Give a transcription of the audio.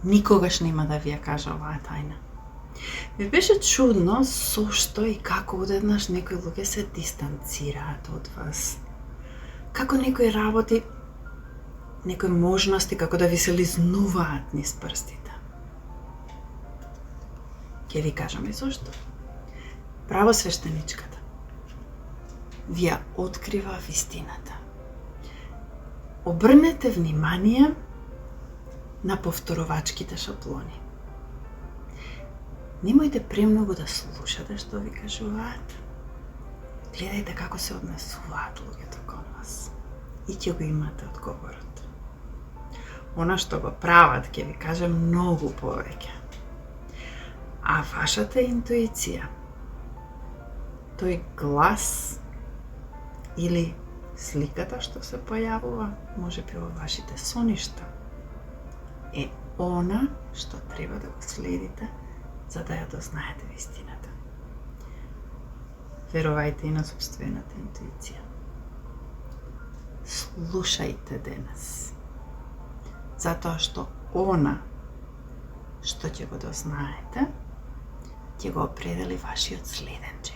никогаш нема да ви ја кажа оваа тајна. Ми беше чудно зошто и како одеднаш некои луѓе се дистанцираат од вас. Како некои работи, некои можности како да ви се лизнуваат низ прстите. Ќе ви кажам и зошто. Правосвештеничката ви ја открива вистината. Обрнете внимание на повторувачките шаблони. Немојте премногу да слушате што ви кажуваат. Гледајте како се однесуваат луѓето кон вас и ќе го имате одговорот. Она што го прават ќе ви каже многу повеќе. А вашата интуиција, тој глас или сликата што се појавува, можеби во вашите соништа, е она што треба да го следите за да ја дознаете вистината. Верувајте и на собствената интуиција. Слушајте денес, затоа што она што ќе го дознаете, ќе го определи вашиот следен живот.